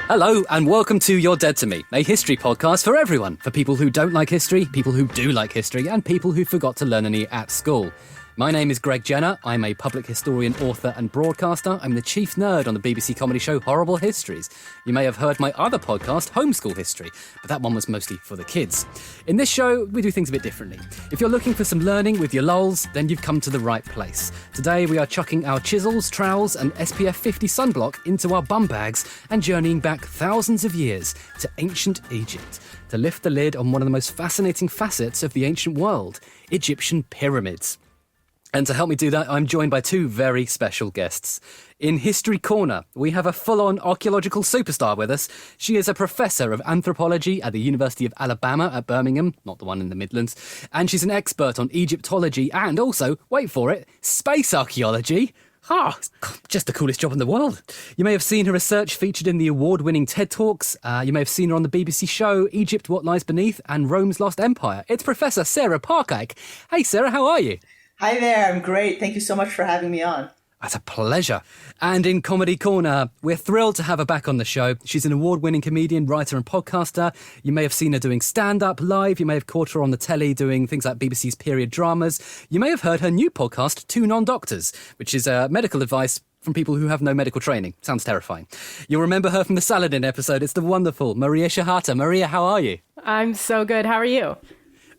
Hello and welcome to You're Dead to Me, a history podcast for everyone, for people who don't like history, people who do like history, and people who forgot to learn any at school. My name is Greg Jenner. I'm a public historian, author and broadcaster. I'm the chief nerd on the BBC comedy show Horrible Histories. You may have heard my other podcast, Homeschool History, but that one was mostly for the kids. In this show, we do things a bit differently. If you're looking for some learning with your lols, then you've come to the right place. Today, we are chucking our chisels, trowels and SPF 50 sunblock into our bum bags and journeying back thousands of years to ancient Egypt to lift the lid on one of the most fascinating facets of the ancient world, Egyptian pyramids. And to help me do that, I'm joined by two very special guests. In History Corner, we have a full-on archaeological superstar with us. She is a professor of anthropology at the University of Alabama at Birmingham, not the one in the Midlands, and she's an expert on Egyptology and also, wait for it, space archaeology. Just the coolest job in the world. You may have seen her research featured in the award-winning TED Talks. You may have seen her on the BBC show Egypt, What Lies Beneath and Rome's Lost Empire. It's Professor Sarah Parcak. Hey, Sarah, how are you? Hi there, I'm great. Thank you so much for having me on. That's a pleasure. And in Comedy Corner, we're thrilled to have her back on the show. She's an award-winning comedian, writer and podcaster. You may have seen her doing stand-up live. You may have caught her on the telly doing things like BBC's period dramas. You may have heard her new podcast, Two Non-Doctors, which is medical advice from people who have no medical training. Sounds terrifying. You'll remember her from the Saladin episode. It's the wonderful Maria Shehata. Maria, how are you? I'm so good. How are you?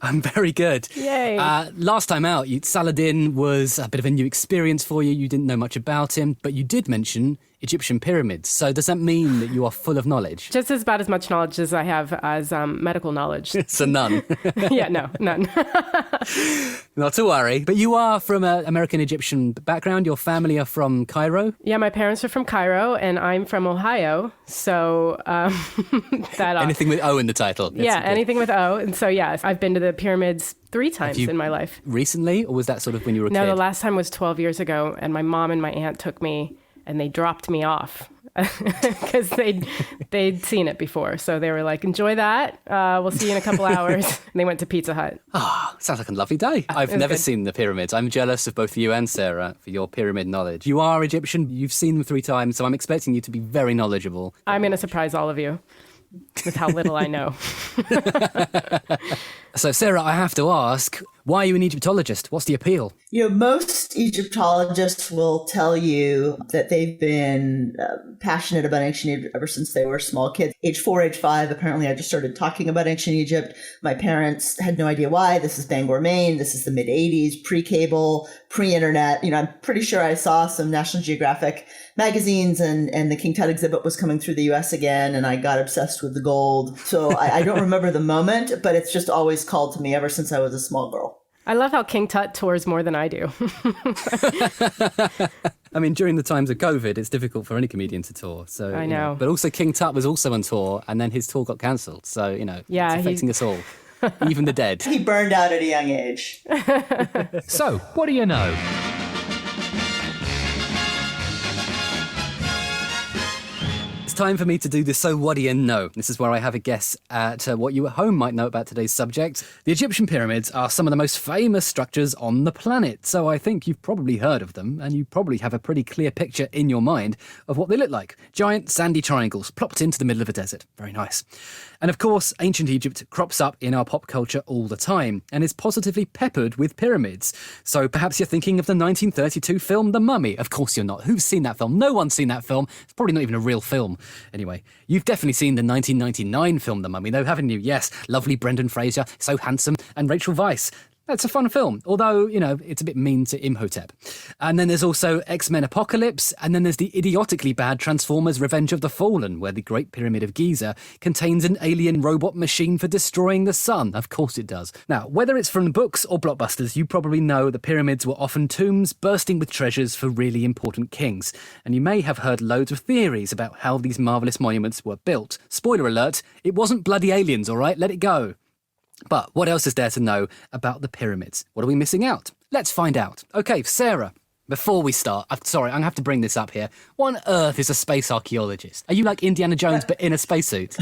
I'm very good. Yay. Last time out, Saladin was a bit of a new experience for you. You didn't know much about him, but you did mention Egyptian pyramids. So does that mean that you are full of knowledge? Just about as much knowledge as I have as medical knowledge. So none. Yeah, no, none. Not to worry. But you are from an American-Egyptian background. Your family are from Cairo? Yeah, my parents are from Cairo and I'm from Ohio. So Anything with O in the title. Yeah, anything with O. And so, yeah, I've been to the pyramids 3 times in my life. Recently? Or was that sort of when you were a kid? No, the last time was 12 years ago. And my mom and my aunt took me and they dropped me off because they'd seen it before. So they were like, enjoy that. We'll see you in a couple hours. And they went to Pizza Hut. Sounds like a lovely day. I've never seen the pyramids. I'm jealous of both you and Sarah for your pyramid knowledge. You are Egyptian. You've seen them 3 times. So I'm expecting you to be very knowledgeable. I'm going to surprise all of you with how little I know. So, Sarah, I have to ask, why are you an Egyptologist? What's the appeal? Most Egyptologists will tell you that they've been passionate about ancient Egypt ever since they were small kids. Age 4, age 5, apparently I just started talking about ancient Egypt. My parents had no idea why. This is Bangor, Maine. This is the mid-'80s, pre-cable, pre-internet. I'm pretty sure I saw some National Geographic magazines and the King Tut exhibit was coming through the U.S. again, and I got obsessed with the gold. So I don't remember the moment, but it's just always called to me ever since I was a small girl. I love how King Tut tours more than I do. I mean, during the times of COVID, it's difficult for any comedian to tour. So I know. But also King Tut was also on tour, and then his tour got cancelled. So, yeah, it's affecting us all, even the dead. He burned out at a young age. So, what do you know? Time for me to do this So What Do You Know? This is where I have a guess at what you at home might know about today's subject. The Egyptian pyramids are some of the most famous structures on the planet, so I think you've probably heard of them, and you probably have a pretty clear picture in your mind of what they look like. Giant sandy triangles plopped into the middle of a desert. Very nice. And of course, ancient Egypt crops up in our pop culture all the time and is positively peppered with pyramids. So perhaps you're thinking of the 1932 film The Mummy. Of course you're not. Who's seen that film? No one's seen that film. It's probably not even a real film. Anyway, you've definitely seen the 1999 film The Mummy, though, haven't you? Yes, lovely Brendan Fraser, so handsome, and Rachel Weisz. That's a fun film, although, it's a bit mean to Imhotep. And then there's also X-Men Apocalypse, and then there's the idiotically bad Transformers Revenge of the Fallen, where the Great Pyramid of Giza contains an alien robot machine for destroying the sun. Of course it does. Now, whether it's from books or blockbusters, you probably know the pyramids were often tombs bursting with treasures for really important kings. And you may have heard loads of theories about how these marvellous monuments were built. Spoiler alert, it wasn't bloody aliens, all right? Let it go. But what else is there to know about the pyramids? What are we missing out? Let's find out. Okay, Sarah, before we start, I'm going to have to bring this up here. What on earth is a space archaeologist? Are you like Indiana Jones but in a spacesuit?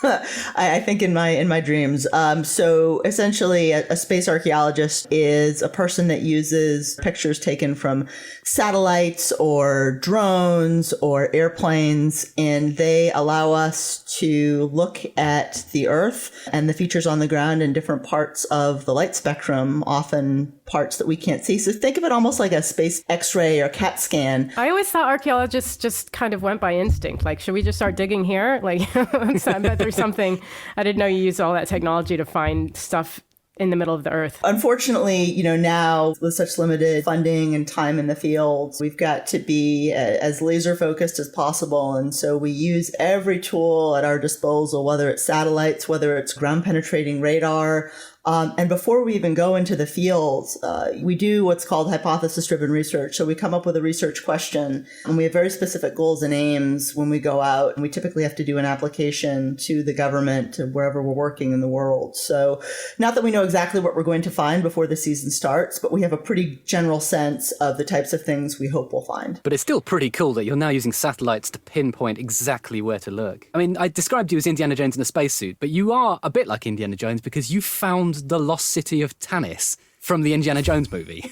I think in my dreams. So essentially, a space archaeologist is a person that uses pictures taken from satellites or drones or airplanes, and they allow us to look at the Earth and the features on the ground in different parts of the light spectrum, often parts that we can't see. So think of it almost like a space X-ray or CAT scan. I always thought archaeologists just kind of went by instinct. Like, should we just start digging here? Like, I bet there's something. I didn't know you used all that technology to find stuff in the middle of the earth. Unfortunately, now with such limited funding and time in the field, we've got to be as laser focused as possible. And so we use every tool at our disposal, whether it's satellites, whether it's ground penetrating radar. And before we even go into the fields, we do what's called hypothesis-driven research. So we come up with a research question, and we have very specific goals and aims when we go out. And we typically have to do an application to the government, to wherever we're working in the world. So not that we know exactly what we're going to find before the season starts, but we have a pretty general sense of the types of things we hope we'll find. But it's still pretty cool that you're now using satellites to pinpoint exactly where to look. I mean, I described you as Indiana Jones in a spacesuit, but you are a bit like Indiana Jones because you found the lost city of Tanis from the Indiana Jones movie.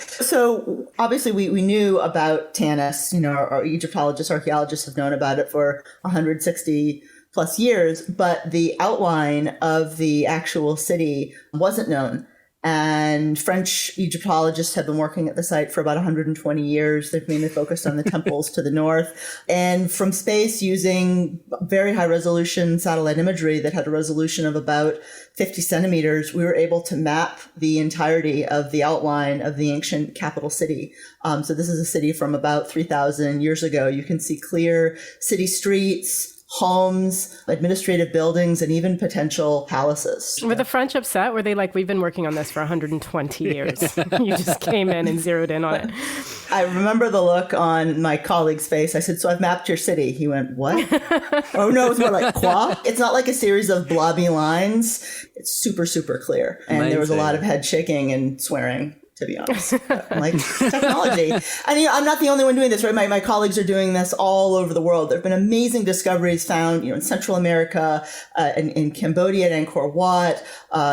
So obviously we knew about Tanis, our Egyptologists, archaeologists have known about it for 160 plus years, but the outline of the actual city wasn't known. And French Egyptologists have been working at the site for about 120 years. They've mainly focused on the temples to the north. And from space, using very high resolution satellite imagery that had a resolution of about 50 centimeters, we were able to map the entirety of the outline of the ancient capital city. So this is a city from about 3,000 years ago. You can see clear city streets, homes, administrative buildings, and even potential palaces. Were the French upset? Were they like, we've been working on this for 120 years. You just came in and zeroed in on it. I remember the look on my colleague's face. I said, so I've mapped your city. He went, what? Oh, no, it's more like, quoi? It's not like a series of blobby lines. It's super, super clear. And Amazing. There was a lot of head shaking and swearing, to be honest. I'm like, technology. And I'm not the only one doing this, right? My colleagues are doing this all over the world. There have been amazing discoveries found, in Central America, in Cambodia, and Angkor Wat,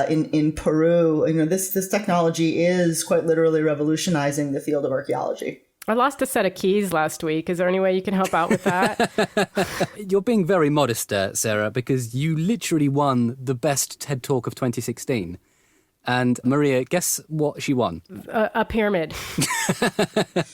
in Peru. This technology is quite literally revolutionizing the field of archaeology. I lost a set of keys last week. Is there any way you can help out with that? You're being very modest, Sarah, because you literally won the best TED Talk of 2016. And Maria, guess what she won? A pyramid.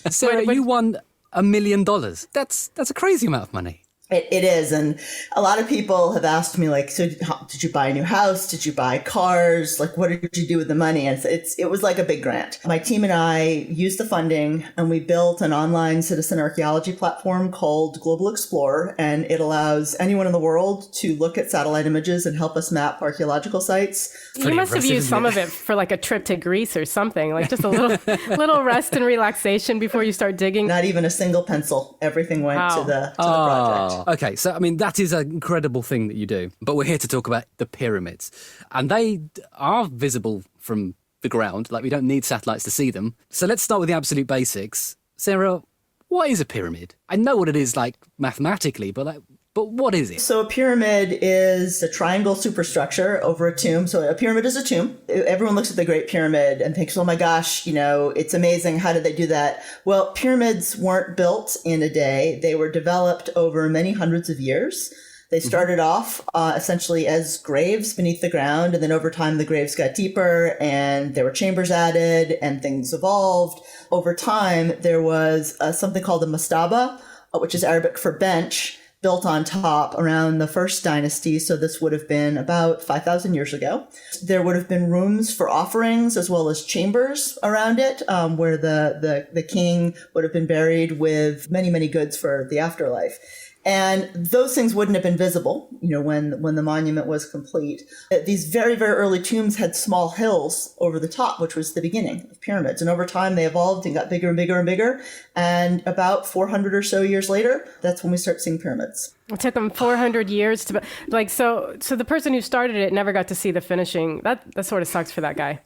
Sarah, you won $1 million. That's a crazy amount of money. It is. And a lot of people have asked me, like, so did you buy a new house? Did you buy cars? Like, what did you do with the money? And it was like a big grant. My team and I used the funding and we built an online citizen archaeology platform called Global Explorer. And it allows anyone in the world to look at satellite images and help us map archaeological sites. You must have used some of it for like a trip to Greece or something, like just a little rest and relaxation before you start digging. Not even a single pencil. Everything went to the project. Okay, so I mean, that is an incredible thing that you do. But we're here to talk about the pyramids. And they are visible from the ground. Like, we don't need satellites to see them. So let's start with the absolute basics. Sarah, what is a pyramid? I know what it is, like, mathematically, but what is it? So a pyramid is a triangle superstructure over a tomb. So a pyramid is a tomb. Everyone looks at the Great Pyramid and thinks, oh my gosh, it's amazing. How did they do that? Well, pyramids weren't built in a day. They were developed over many hundreds of years. They started off essentially as graves beneath the ground. And then over time, the graves got deeper and there were chambers added and things evolved. Over time, there was something called a mastaba, which is Arabic for bench, built on top around the first dynasty. So this would have been about 5,000 years ago. There would have been rooms for offerings as well as chambers around it, where the king would have been buried with many, many goods for the afterlife. And those things wouldn't have been visible, when the monument was complete. These very, very early tombs had small hills over the top, which was the beginning of pyramids. And over time, they evolved and got bigger and bigger and bigger. And about 400 or so years later, that's when we start seeing pyramids. It took them 400 years to, so the person who started it never got to see the finishing. That sort of sucks for that guy.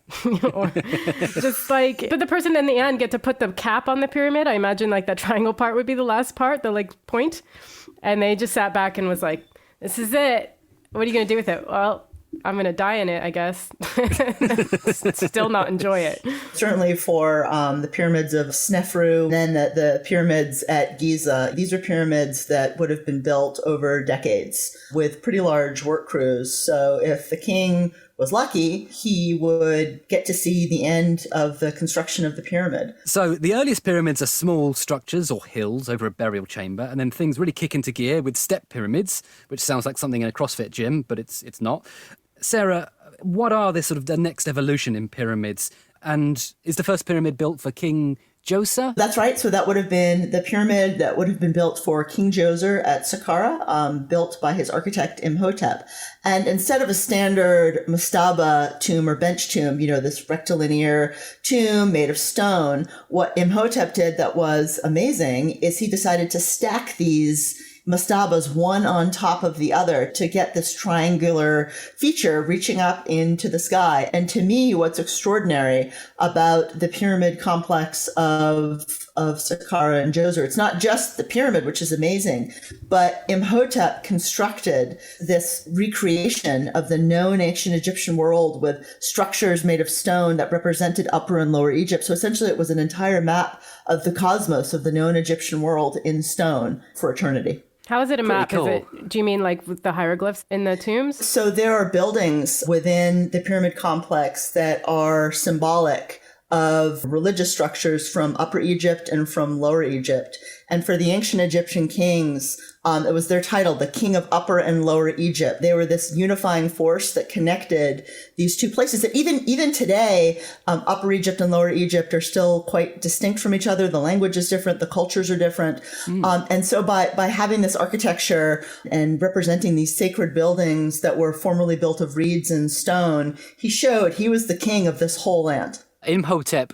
Or just but the person in the end get to put the cap on the pyramid. I imagine like that triangle part would be the last part, the point. And they just sat back and was like, this is it. What are you going to do with it? Well, I'm going to die in it, I guess. Still not enjoy it. Certainly for the pyramids of Snefru, then the pyramids at Giza. These are pyramids that would have been built over decades with pretty large work crews. So if the king was lucky, he would get to see the end of the construction of the pyramid. So the earliest pyramids are small structures or hills over a burial chamber, and then things really kick into gear with step pyramids, which sounds like something in a CrossFit gym, but it's not. Sarah, what are the next evolution in pyramids? And is the first pyramid built for King Djoser? That's right. So that would have been the pyramid that would have been built for King Djoser at Saqqara, built by his architect Imhotep. And instead of a standard mastaba tomb or bench tomb, this rectilinear tomb made of stone, what Imhotep did that was amazing is he decided to stack these mastabas one on top of the other to get this triangular feature reaching up into the sky. And to me, what's extraordinary about the pyramid complex of Saqqara and Djoser, it's not just the pyramid, which is amazing, but Imhotep constructed this recreation of the known ancient Egyptian world with structures made of stone that represented Upper and Lower Egypt. So essentially it was an entire map of the cosmos of the known Egyptian world in stone for eternity. How is it a map? Cool. Do you mean like with the hieroglyphs in the tombs? So there are buildings within the pyramid complex that are symbolic of religious structures from Upper Egypt and from Lower Egypt. And for the ancient Egyptian kings, it was their title, the King of Upper and Lower Egypt. They were this unifying force that connected these two places that even today, Upper Egypt and Lower Egypt are still quite distinct from each other. The language is different. The cultures are different. And so by having this architecture and representing these sacred buildings that were formerly built of reeds and stone, he showed he was the king of this whole land. Imhotep,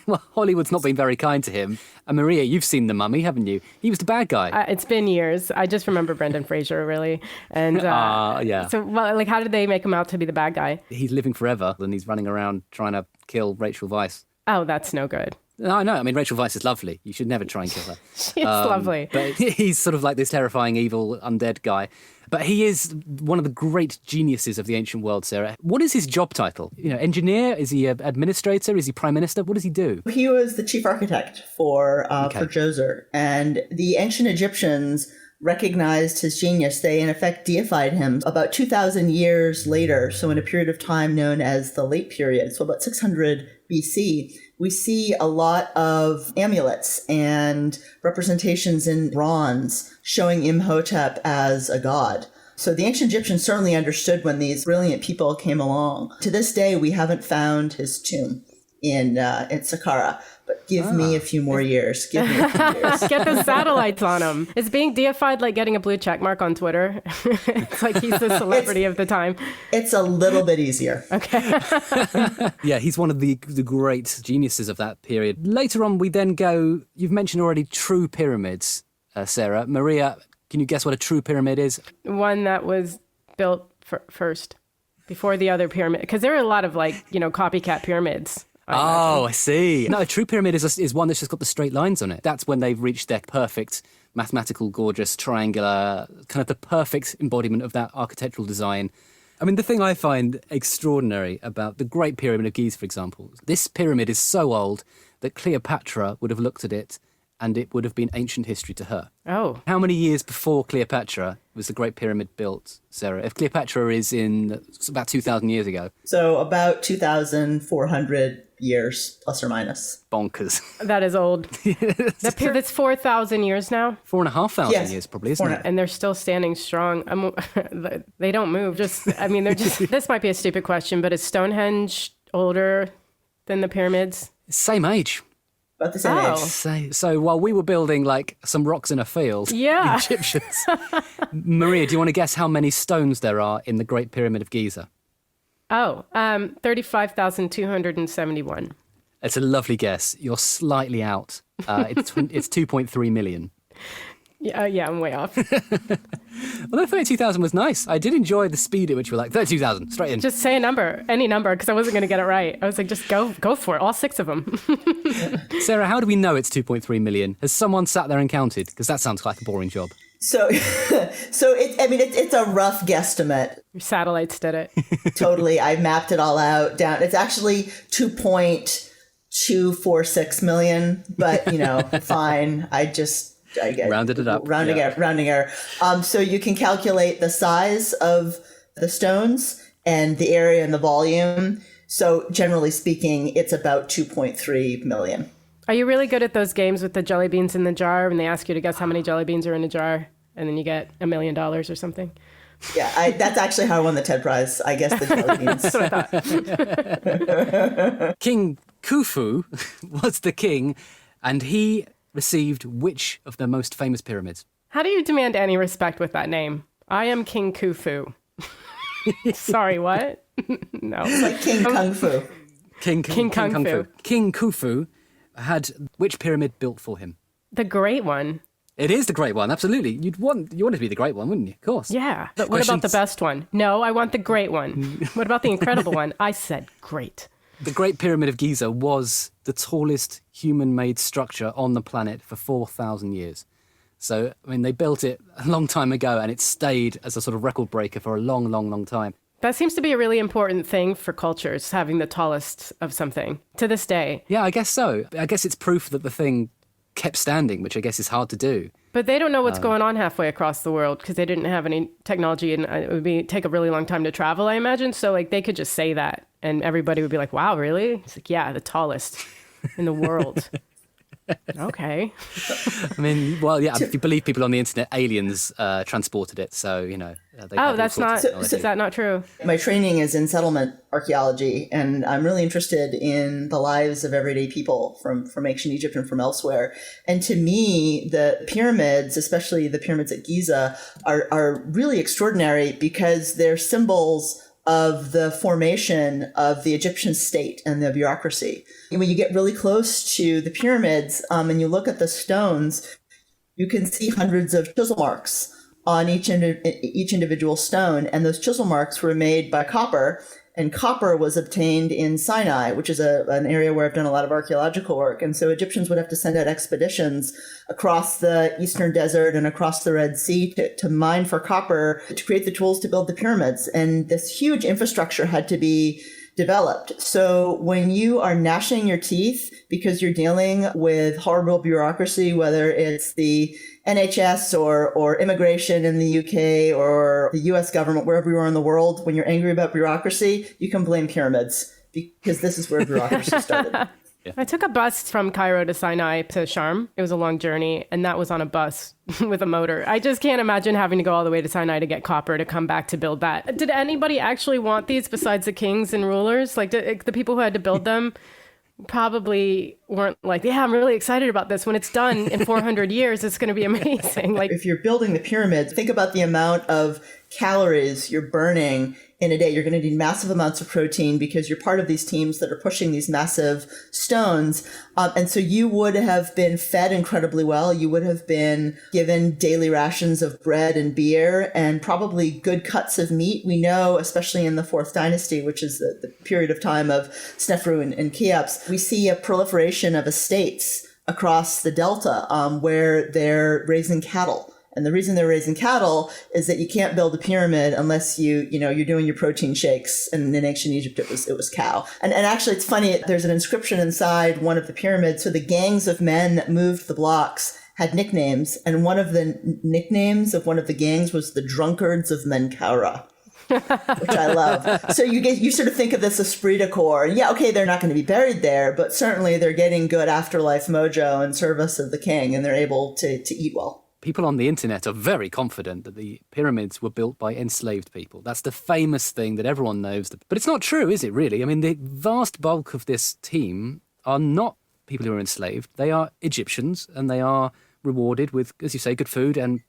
well, Hollywood's not been very kind to him. And Maria, you've seen The Mummy, haven't you? He was the bad guy. It's been years. I just remember Brendan Fraser, really. And yeah. So, how did they make him out to be the bad guy? He's living forever, and he's running around trying to kill Rachel Weisz. Oh, that's no good. No, I mean, Rachel Weisz is lovely. You should never try and kill her. She's lovely. But he's sort of like this terrifying, evil, undead guy. But he is one of the great geniuses of the ancient world, Sarah. What is his job title? Engineer? Is he an administrator? Is he prime minister? What does he do? He was the chief architect for Djoser. And the ancient Egyptians recognized his genius. They, in effect, deified him about 2,000 years later, so in a period of time known as the Late Period, so about 600 BC. We see a lot of amulets and representations in bronze showing Imhotep as a god. So the ancient Egyptians certainly understood when these brilliant people came along. To this day, we haven't found his tomb in Saqqara. But give me a few more years. Give me a few years. Get the satellites on him. Is being deified like getting a blue check mark on Twitter? It's like he's the celebrity of the time. It's a little bit easier. Okay. Yeah, he's one of the great geniuses of that period. Later on, we then go, you've mentioned already true pyramids, Sarah. Maria, can you guess what a true pyramid is? One that was built first, before the other pyramid. Because there are a lot of copycat pyramids. Oh, I see. No, a true pyramid is one that's just got the straight lines on it. That's when they've reached their perfect, mathematical, gorgeous, triangular, kind of the perfect embodiment of that architectural design. I mean, the thing I find extraordinary about the Great Pyramid of Giza, for example, this pyramid is so old that Cleopatra would have looked at it and it would have been ancient history to her. Oh. How many years before Cleopatra was the Great Pyramid built, Sarah? If Cleopatra is in about 2,000 years ago. So about 2,400 years, plus or minus. Bonkers. That is old. That's 4,000 years now? 4,500 years probably, isn't it? And they're still standing strong. They don't move. They're just, this might be a stupid question, but is Stonehenge older than the pyramids? Same age. About the same age. So while we were building like some rocks in a field, Yeah. the Egyptians. Maria, do you want to guess how many stones there are in the Great Pyramid of Giza? 35,271. It's a lovely guess. You're slightly out. It's 2.3 million. Yeah, I'm way off. Although 32,000 was nice. I did enjoy the speed at which we were like, 32,000, straight in. Just say a number, any number, because I wasn't going to get it right. I was like, just go for it, all 6 of them. Sarah, how do we know it's 2.3 million? Has someone sat there and counted? Because that sounds like a boring job. So, it's a rough guesstimate. Your satellites did it. Totally. I mapped it all out down. It's actually 2.246 million, but fine. I get rounded it up. Rounding error. So you can calculate the size of the stones and the area and the volume. So generally speaking, it's about 2.3 million. Are you really good at those games with the jelly beans in the jar when they ask you to guess how many jelly beans are in a jar and then you get $1 million or something? Yeah, that's actually how I won the TED Prize. I guess the jelly beans. That's what I thought. King Khufu was the king, and he received which of the most famous pyramids? How do you demand any respect with that name? I am King Khufu. Sorry, what? No. It's like King Kung Fu. King Kung Fu. King Khufu had which pyramid built for him? The great one. It is the great one, absolutely. You want it to be the great one, wouldn't you? Of course. Yeah. But what about the best one? No, I want the great one. What about the incredible one? I said great. The Great Pyramid of Giza was the tallest human-made structure on the planet for 4,000 years. So, they built it a long time ago, and it stayed as a sort of record breaker for a long, long, long time. That seems to be a really important thing for cultures, having the tallest of something, to this day. Yeah, I guess so. I guess it's proof that the thing kept standing, which I guess is hard to do. But they don't know what's going on halfway across the world because they didn't have any technology, and it would take a really long time to travel, I imagine. So, they could just say that, and everybody would be like, wow, really? It's like, yeah, the tallest in the world. Okay. If you believe people on the internet, aliens transported it, so, that's not, is that not true? My training is in settlement archaeology, and I'm really interested in the lives of everyday people from ancient Egypt and from elsewhere. And to me, the pyramids, especially the pyramids at Giza, are really extraordinary because they're symbols of the formation of the Egyptian state and the bureaucracy. And when you get really close to the pyramids and you look at the stones, you can see hundreds of chisel marks on each individual stone. And those chisel marks were made by copper. And copper was obtained in Sinai, which is an area where I've done a lot of archaeological work. And so Egyptians would have to send out expeditions across the eastern desert and across the Red Sea to mine for copper, to create the tools to build the pyramids. And this huge infrastructure had to be developed. So when you are gnashing your teeth because you're dealing with horrible bureaucracy, whether it's the NHS or immigration in the UK or the US government, wherever you are in the world, when you're angry about bureaucracy, you can blame pyramids because this is where bureaucracy started. Yeah. I took a bus from Cairo to Sinai to Sharm. It was a long journey, and that was on a bus with a motor. I just can't imagine having to go all the way to Sinai to get copper to come back to build that. Did anybody actually want these besides the kings and rulers? Like the people who had to build them probably weren't like, yeah, I'm really excited about this. When it's done in 400 years, it's going to be amazing. Like, if you're building the pyramids, think about the amount of calories you're burning in a day. You're going to need massive amounts of protein because you're part of these teams that are pushing these massive stones. And so you would have been fed incredibly well. You would have been given daily rations of bread and beer and probably good cuts of meat. We know, especially in the Fourth Dynasty, which is the period of time of Snefru and Cheops, we see a proliferation of estates across the delta where they're raising cattle. And the reason they're raising cattle is that you can't build a pyramid unless you're doing your protein shakes. And in ancient Egypt, it was cow. And actually, it's funny. There's an inscription inside one of the pyramids. So the gangs of men that moved the blocks had nicknames. And one of the nicknames of one of the gangs was the Drunkards of Menkaura, which I love. So you sort of think of this esprit de corps. Yeah, okay, they're not going to be buried there, but certainly they're getting good afterlife mojo in service of the king, and they're able to eat well. People on the internet are very confident that the pyramids were built by enslaved people. That's the famous thing that everyone knows. But it's not true, is it really? I mean, the vast bulk of this team are not people who are enslaved. They are Egyptians, and they are rewarded with, as you say, good food and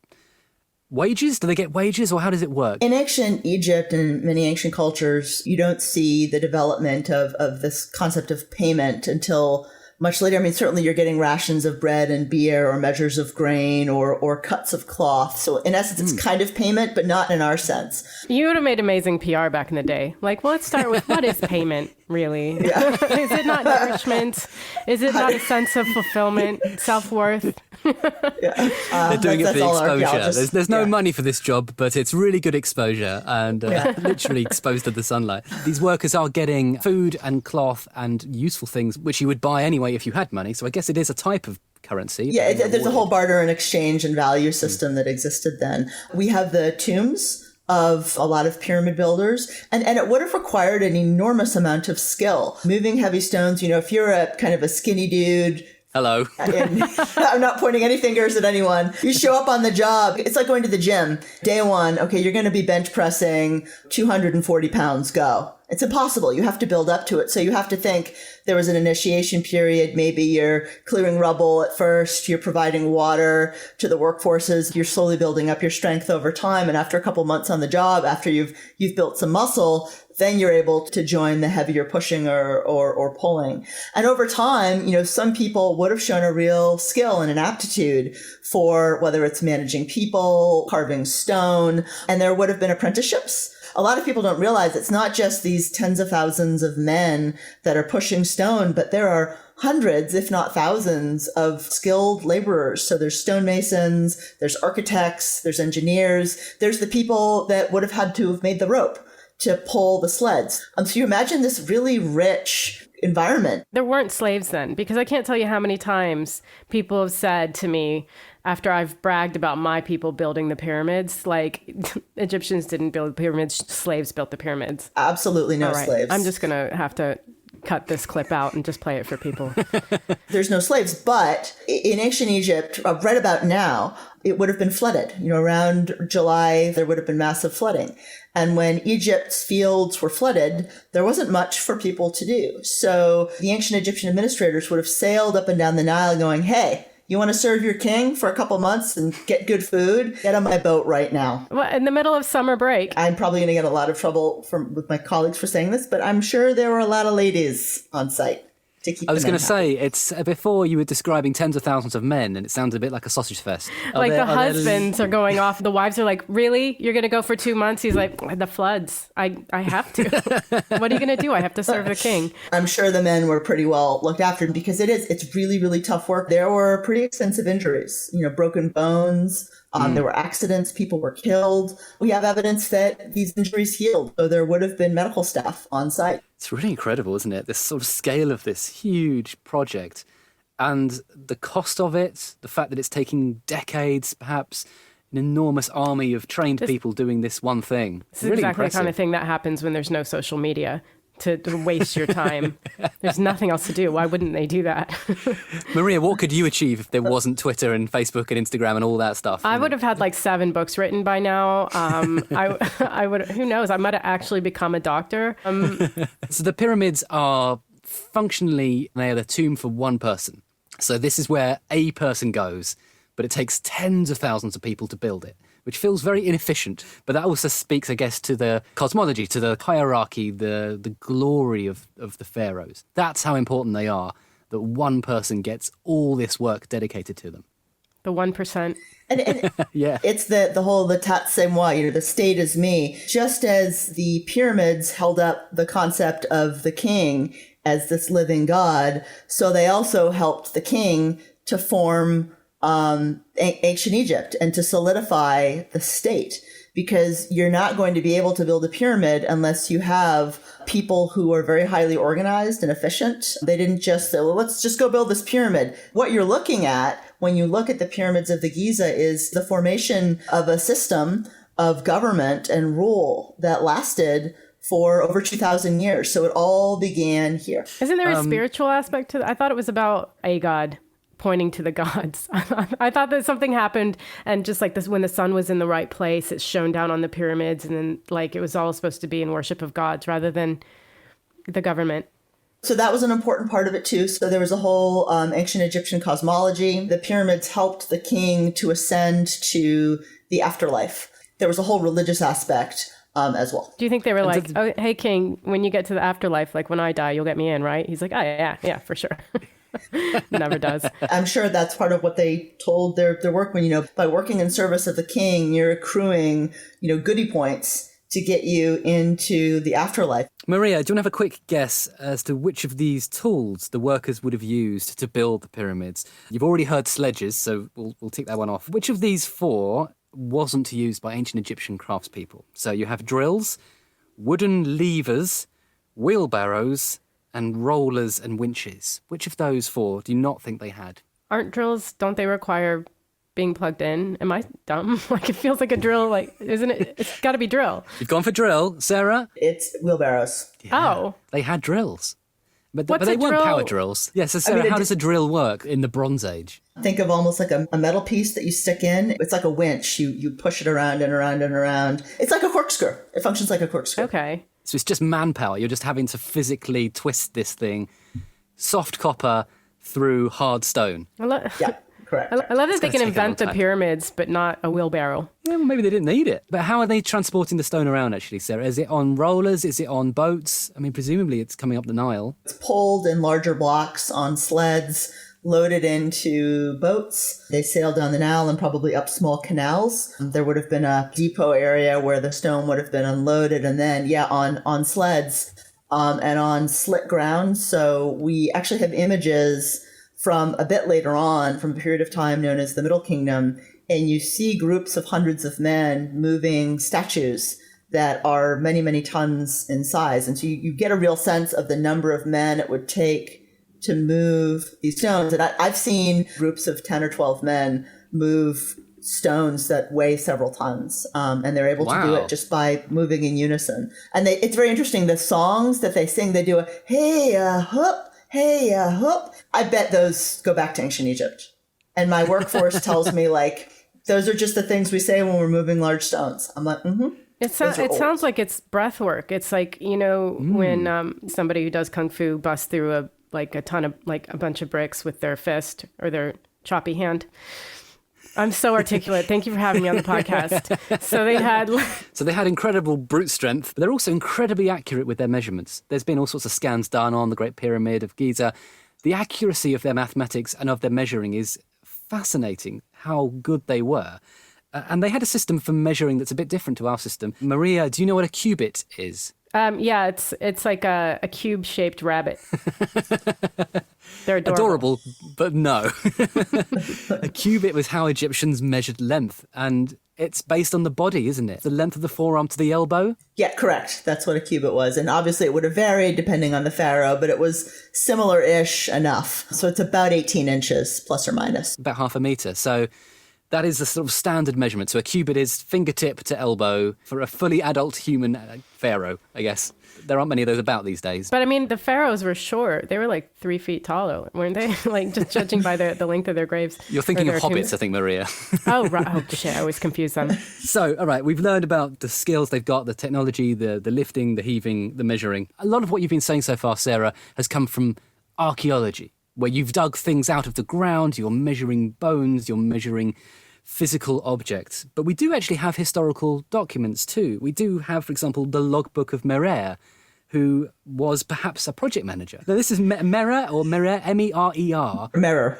wages. Do they get wages, or how does it work? In ancient Egypt and many ancient cultures, you don't see the development of this concept of payment until much later. I mean, certainly you're getting rations of bread and beer or measures of grain or cuts of cloth. So in essence, it's kind of payment, but not in our sense. You would have made amazing PR back in the day. Like, well, let's start with what is payment, really? Yeah. Is it not nourishment? Is it not a sense of fulfillment, self-worth? They're doing it for the exposure. There's no money for this job, but it's really good exposure and literally exposed to the sunlight. These workers are getting food and cloth and useful things, which you would buy anyway if you had money. So I guess it is a type of currency. Yeah, there's a whole barter and exchange and value system that existed then. We have the tombs of a lot of pyramid builders, and it would have required an enormous amount of skill. Moving heavy stones, if you're a kind of a skinny dude, hello. And I'm not pointing any fingers at anyone. You show up on the job. It's like going to the gym. Day one, okay, you're going to be bench pressing 240 pounds, go. It's impossible. You have to build up to it. So you have to think there was an initiation period. Maybe you're clearing rubble at first. You're providing water to the workforces. You're slowly building up your strength over time. And after a couple months on the job, after you've built some muscle, then you're able to join the heavier pushing or pulling. And over time, some people would have shown a real skill and an aptitude for whether it's managing people, carving stone, and there would have been apprenticeships. A lot of people don't realize it's not just these tens of thousands of men that are pushing stone, but there are hundreds, if not thousands, of skilled laborers. So there's stonemasons, there's architects, there's engineers, there's the people that would have had to have made the rope to pull the sleds. So you imagine this really rich environment. There weren't slaves then, because I can't tell you how many times people have said to me, after I've bragged about my people building the pyramids, like Egyptians didn't build the pyramids, slaves built the pyramids. Absolutely no slaves. I'm just going to have to cut this clip out and just play it for people. There's no slaves, but in ancient Egypt, right about now, it would have been flooded. Around July, there would have been massive flooding. And when Egypt's fields were flooded, there wasn't much for people to do. So the ancient Egyptian administrators would have sailed up and down the Nile going, hey, you want to serve your king for a couple months and get good food? Get on my boat right now. Well, in the middle of summer break. I'm probably going to get a lot of trouble with my colleagues for saying this, but I'm sure there were a lot of ladies on site to keep. I was going to say, it's before you were describing tens of thousands of men, and it sounds a bit like a sausage fest. The husbands are going off. The wives are like, really? You're going to go for 2 months? He's like, the floods. I have to. What are you going to do? I have to serve the king. I'm sure the men were pretty well looked after because it's really, really tough work. There were pretty extensive injuries, broken bones. There were accidents. People were killed. We have evidence that these injuries healed. So there would have been medical staff on site. It's really incredible, isn't it? This sort of scale of this huge project and the cost of it, the fact that it's taking decades, perhaps an enormous army of trained people doing this one thing. This is really exactly impressive. The kind of thing that happens when there's no social media. To waste your time. There's nothing else to do. Why wouldn't they do that? Maria, what could you achieve if there wasn't Twitter and Facebook and Instagram and all that stuff? I would have had like 7 books written by now. I would. Who knows? I might have actually become a doctor. So the pyramids are functionally, they are the tomb for one person. So this is where a person goes, but it takes tens of thousands of people to build it, which feels very inefficient. But that also speaks, I guess, to the cosmology, to the hierarchy, the glory of the pharaohs. That's how important they are, that one person gets all this work dedicated to them. The 1%. And yeah. It's the whole, the tat c'est moi, the state is me. Just as the pyramids held up the concept of the king as this living god, so they also helped the king to form ancient Egypt and to solidify the state, because you're not going to be able to build a pyramid unless you have people who are very highly organized and efficient. They didn't just say, well, let's just go build this pyramid. What you're looking at when you look at the pyramids of the Giza is the formation of a system of government and rule that lasted for over 2,000 years. So it all began here. Isn't there a spiritual aspect to that? I thought it was about a god pointing to the gods. I thought that something happened, and just like this, when the sun was in the right place, it shone down on the pyramids, and then like it was all supposed to be in worship of gods rather than the government. So that was an important part of it too. So there was a whole ancient Egyptian cosmology. The pyramids helped the king to ascend to the afterlife. There was a whole religious aspect as well. Do you think they were like, oh, hey, king, when you get to the afterlife, like when I die, you'll get me in, right? He's like, oh, yeah, for sure. Never does. I'm sure that's part of what they told their workmen, by working in service of the king, you're accruing, goodie points to get you into the afterlife. Maria, do you want to have a quick guess as to which of these tools the workers would have used to build the pyramids? You've already heard sledges, so we'll tick that one off. Which of these four wasn't used by ancient Egyptian craftspeople? So you have drills, wooden levers, wheelbarrows, and rollers and winches. Which of those four do you not think they had? Aren't drills, don't they require being plugged in? Am I dumb? Like, it feels like a drill, like, isn't it? It's got to be drill. You've gone for drill. Sarah? It's wheelbarrows. Yeah, Oh. They had drills. But What's they a weren't drill? power drills. Yeah, so Sarah, how does a drill work in the Bronze Age? Think of almost like a metal piece that you stick in. It's like a winch. You push it around and around and around. It's like a corkscrew. It functions like a corkscrew. Okay. So it's just manpower. You're just having to physically twist this thing, soft copper through hard stone. Yeah, correct. I love that they gonna can take a long invent the time. pyramids, but not a wheelbarrow. Yeah, well, maybe they didn't need it. But how are they transporting the stone around, actually, Sarah? Is it on rollers? Is it on boats? I mean, presumably it's coming up the Nile. It's pulled in larger blocks on sleds, loaded into boats. They sailed down the Nile and probably up small canals. There would have been a depot area where the stone would have been unloaded, and then, on sleds and on slit ground. So we actually have images from a bit later on, from a period of time known as the Middle Kingdom, and you see groups of hundreds of men moving statues that are many, many tons in size. And so you get a real sense of the number of men it would take to move these stones. And I've seen groups of 10 or 12 men move stones that weigh several tons. And they're able to do Wow. it just by moving in unison. And it's very interesting. The songs that they sing, they do a, hey, hoop, hey, hoop. I bet those go back to ancient Egypt. And my workforce tells me, like, those are just the things we say when we're moving large stones. I'm like, It sounds like it's breath work. It's like, when somebody who does kung fu busts through a bunch of bricks with their fist or their choppy hand. I'm so articulate. Thank you for having me on the podcast. So they had incredible brute strength, but they're also incredibly accurate with their measurements. There's been all sorts of scans done on the Great Pyramid of Giza. The accuracy of their mathematics and of their measuring is fascinating, how good they were. And they had a system for measuring that's a bit different to our system. Maria, do you know what a cubit is? Yeah, it's like a cube-shaped rabbit. They're adorable. But no. A cubit was how Egyptians measured length, and it's based on the body, isn't it? The length of the forearm to the elbow? Yeah, correct. That's what a cubit was. And obviously it would have varied depending on the pharaoh, but it was similar-ish enough. So it's about 18 inches, plus or minus. About half a metre. So that is the sort of standard measurement. So a cubit is fingertip to elbow for a fully adult human pharaoh, I guess. There aren't many of those about these days. But I mean, the pharaohs were short. They were like 3 feet tall, weren't they? Like, just judging by the length of their graves. You're thinking of their hobbits, tombs. I think, Maria. Oh, right. Oh, shit. I always confuse them. So, all right, we've learned about the skills they've got, the technology, the lifting, the heaving, the measuring. A lot of what you've been saying so far, Sarah, has come from archaeology, where you've dug things out of the ground, you're measuring bones, you're measuring physical objects. But we do actually have historical documents too. We do have, for example, the logbook of Merer, who was perhaps a project manager. Now, this is Merer, or Merer, M-E-R-E-R. Mirror.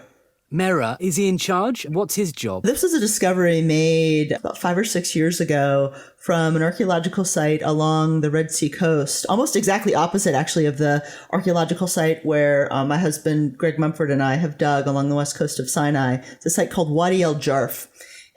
Merer, is he in charge? What's his job? This was a discovery made about 5 or 6 years ago from an archaeological site along the Red Sea coast, almost exactly opposite, actually, of the archaeological site where my husband, Greg Mumford, and I have dug along the west coast of Sinai. It's a site called Wadi el Jarf.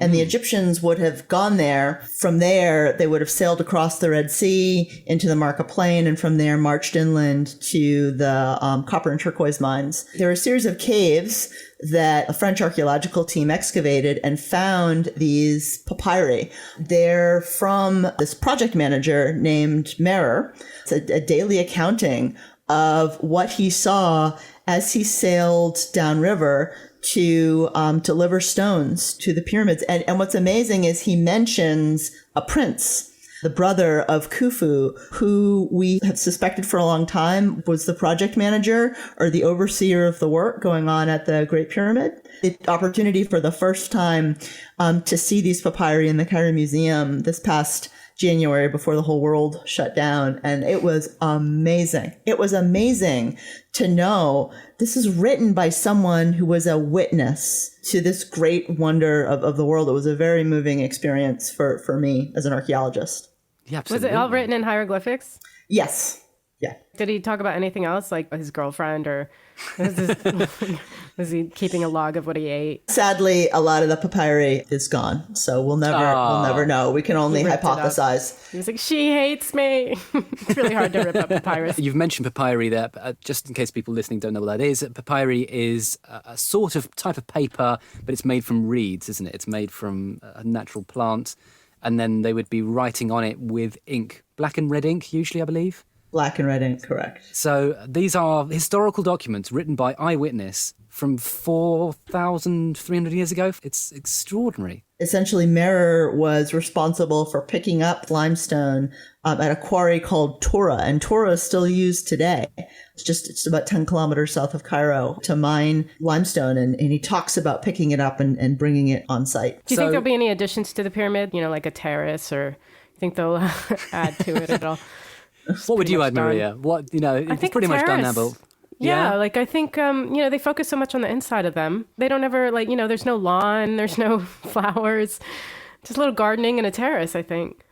And the Egyptians would have gone there. From there, they would have sailed across the Red Sea into the Marca Plain, and from there marched inland to the copper and turquoise mines. There were a series of caves that a French archaeological team excavated and found these papyri. They're from this project manager named Merer. It's a daily accounting of what he saw as he sailed downriver to deliver stones to the pyramids. And what's amazing is he mentions a prince, the brother of Khufu, who we have suspected for a long time was the project manager or the overseer of the work going on at the Great Pyramid. The opportunity for the first time to see these papyri in the Cairo Museum this past January before the whole world shut down. And it was amazing. It was amazing to know this is written by someone who was a witness to this great wonder of the world. It was a very moving experience for me as an archaeologist. Yeah, Was absolutely. it all written in hieroglyphics? Yes. Yeah. Did he talk about anything else, like his girlfriend, or was he keeping a log of what he ate? Sadly, a lot of the papyri is gone, so we'll never know. We can only ripped it up. hypothesize. He was like, she hates me. It's really hard to rip up papyrus. You've mentioned papyri there, just in case people listening don't know what that is. Papyri is a sort of type of paper, but it's made from reeds, isn't it? It's made from a natural plant, and then they would be writing on it with ink, black and red ink, usually, I believe. Black and red ink, correct. So these are historical documents written by eyewitness from 4,300 years ago. It's extraordinary. Essentially, Merer was responsible for picking up limestone at a quarry called Tora, and Tora is still used today. It's about 10 kilometers south of Cairo to mine limestone, and he talks about picking it up and bringing it on site. Do you think there'll be any additions to the pyramid? Like a terrace, or you think they'll add to it at all? What would you add, Maria? What, it's pretty much done now, but... Yeah, I think, they focus so much on the inside of them. They don't ever, there's no lawn, there's no flowers, just a little gardening and a terrace, I think.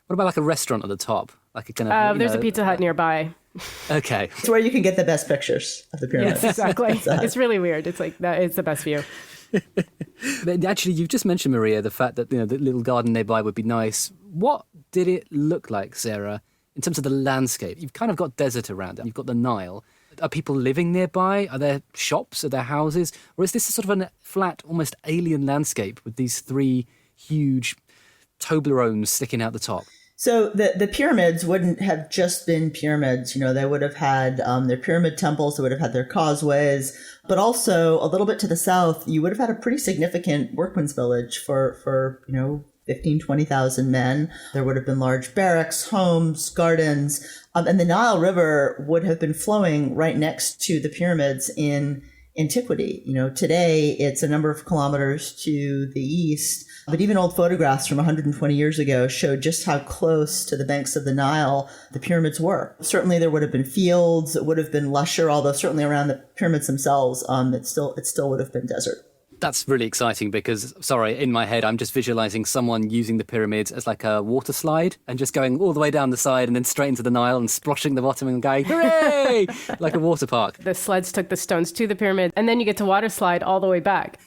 What about a restaurant at the top? There's a Pizza Hut nearby. Okay. It's where you can get the best pictures of the pyramids. Yes, exactly. It's really weird. It's it's the best view. But actually, you've just mentioned, Maria, the fact that, the little garden nearby would be nice. What did it look like, Sarah, in terms of the landscape? You've kind of got desert around it. You've got the Nile. Are people living nearby? Are there shops? Are there houses? Or is this a sort of a flat, almost alien landscape with these three huge Toblerones sticking out the top? So the pyramids wouldn't have just been pyramids. They would have had their pyramid temples. They would have had their causeways. But also, a little bit to the south, you would have had a pretty significant workman's village for 15, 20,000 men. There would have been large barracks, homes, gardens. And the Nile River would have been flowing right next to the pyramids in antiquity. Today it's a number of kilometers to the east. But even old photographs from 120 years ago showed just how close to the banks of the Nile the pyramids were. Certainly there would have been fields. It would have been lusher, although certainly around the pyramids themselves, it still would have been desert. That's really exciting because, in my head, I'm just visualizing someone using the pyramids as like a water slide and just going all the way down the side and then straight into the Nile and splashing the bottom and going, hooray, like a water park. The sleds took the stones to the pyramid, and then you get to water slide all the way back.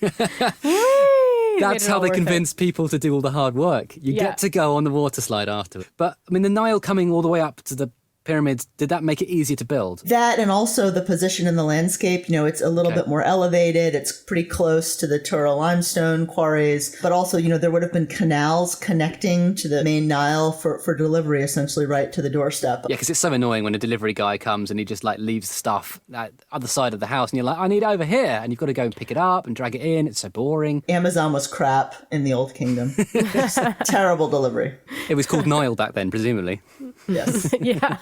That's how they convince people to do all the hard work. You get to go on the water slide afterward. But, the Nile coming all the way up to the pyramids, did that make it easier to build? That, and also the position in the landscape. It's a little bit more elevated. It's pretty close to the Tura limestone quarries. But also, there would have been canals connecting to the main Nile for delivery, essentially right to the doorstep. Yeah, because it's so annoying when a delivery guy comes and he just leaves stuff at the other side of the house and you're like, I need it over here. And you've got to go and pick it up and drag it in. It's so boring. Amazon was crap in the Old Kingdom. Terrible delivery. It was called Nile back then, presumably. Yes. Yeah.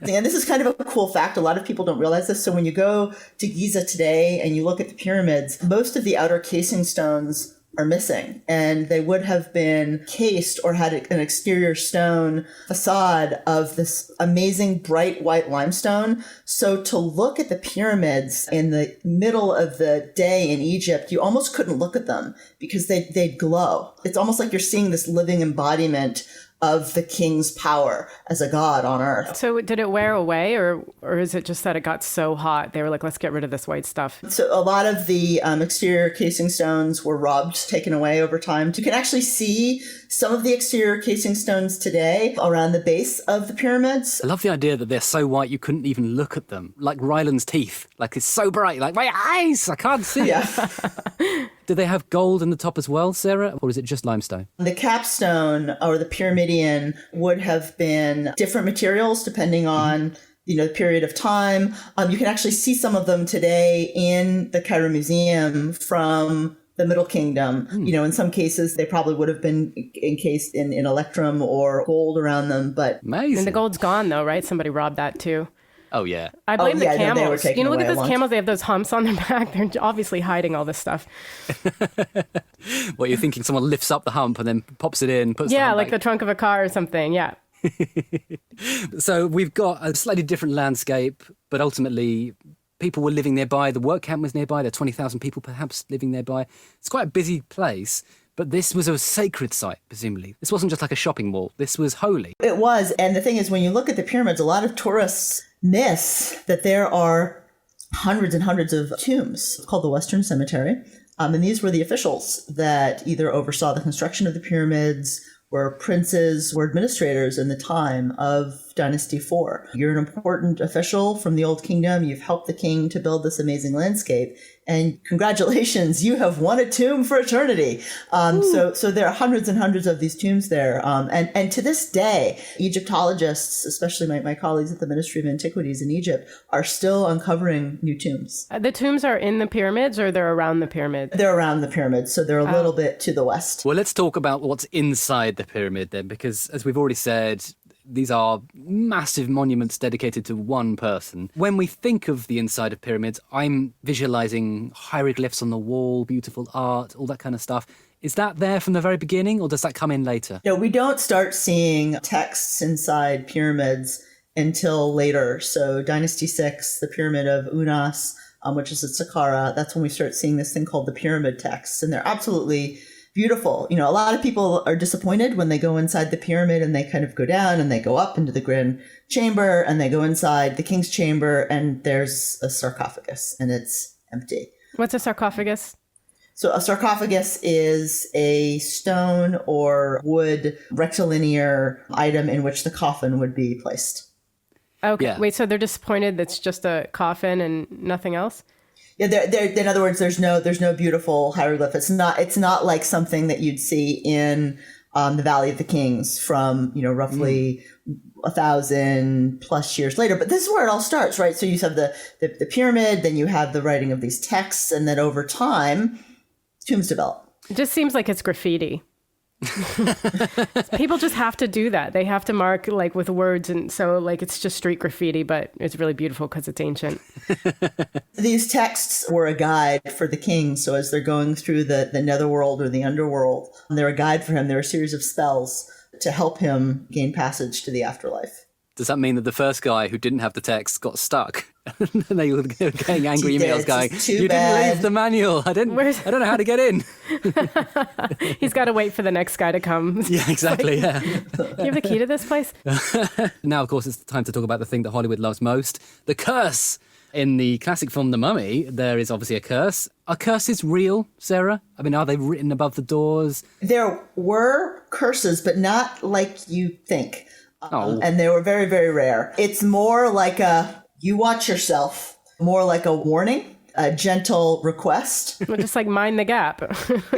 And this is kind of a cool fact. A lot of people don't realize this. So when you go to Giza today and you look at the pyramids, most of the outer casing stones are missing, and they would have been cased or had an exterior stone facade of this amazing bright white limestone. So to look at the pyramids in the middle of the day in Egypt, you almost couldn't look at them because they'd glow. It's almost like you're seeing this living embodiment of the king's power as a god on earth. So did it wear away, or is it just that it got so hot they were like, let's get rid of this white stuff? So a lot of the exterior casing stones were rubbed, taken away over time. You can actually see some of the exterior casing stones today around the base of the pyramids. I love the idea that they're so white you couldn't even look at them. Like Ryland's teeth. It's so bright. My eyes, I can't see. Yeah. Do they have gold in the top as well, Sarah? Or is it just limestone? The capstone or the pyramidion would have been different materials depending on the period of time. You can actually see some of them today in the Cairo Museum from the Middle Kingdom. In some cases, they probably would have been encased in electrum or gold around them. But amazing. And the gold's gone, though, right? Somebody robbed that, too. Oh, yeah. I blame the no, they were camels. taken Look away at a those long camels. They have those humps on their back. They're obviously hiding all this stuff. What, you're thinking someone lifts up the hump and then pops it in, puts the Yeah, hump like back. the trunk of a car or something. Yeah. So we've got a slightly different landscape, but ultimately people were living nearby. The work camp was nearby. There are 20,000 people perhaps living nearby. It's quite a busy place. But this was a sacred site, presumably. This wasn't just like a shopping mall. This was holy. It was. And the thing is, when you look at the pyramids, a lot of tourists miss that there are hundreds and hundreds of tombs. It's called the Western Cemetery. And these were the officials that either oversaw the construction of the pyramids, were princes, were administrators in the time of Dynasty 4. You're an important official from the Old Kingdom. You've helped the king to build this amazing landscape. And congratulations, you have won a tomb for eternity. So there are hundreds and hundreds of these tombs there. And to this day, Egyptologists, especially my colleagues at the Ministry of Antiquities in Egypt, are still uncovering new tombs. The tombs are in the pyramids or they're around the pyramids? They're around the pyramids, so they're a little bit to the west. Well, let's talk about what's inside the pyramid then, because as we've already said, these are massive monuments dedicated to one person. When we think of the inside of pyramids, I'm visualizing hieroglyphs on the wall, beautiful art, all that kind of stuff. Is that there from the very beginning, or does that come in later? No, we don't start seeing texts inside pyramids until later. So Dynasty 6, the Pyramid of Unas, which is at Saqqara, that's when we start seeing this thing called the pyramid texts. And they're absolutely beautiful. You know, a lot of people are disappointed when they go inside the pyramid and they kind of go down and they go up into the grand chamber and they go inside the king's chamber and there's a sarcophagus and it's empty. What's a sarcophagus? So a sarcophagus is a stone or wood rectilinear item in which the coffin would be placed. Okay. Yeah. Wait, so they're disappointed that's just a coffin and nothing else? Yeah, in other words, there's no beautiful hieroglyph. It's not like something that you'd see in the Valley of the Kings from, roughly 1,000+ years later. But this is where it all starts, right? So you have the pyramid, then you have the writing of these texts, and then over time, tombs develop. It just seems like it's graffiti. People just have to do that. They have to mark like with words, and so like it's just street graffiti, but it's really beautiful because it's ancient. These texts were a guide for the king. So as they're going through the netherworld or the underworld, they're a guide for him. They're a series of spells to help him gain passage to the afterlife. Does that mean that the first guy who didn't have the text got stuck? And they were getting angry emails going, "You didn't leave the manual. I don't know how to get in." He's got to wait for the next guy to come. Yeah, exactly. Yeah. You have the key to this place? Now, of course, it's time to talk about the thing that Hollywood loves most, the curse. In the classic film The Mummy, there is obviously a curse. Are curses real, Sarah? I mean, are they written above the doors? There were curses, but not like you think. And they were very, very rare. It's more like you watch yourself, more like a warning, a gentle request. Well, just like mind the gap.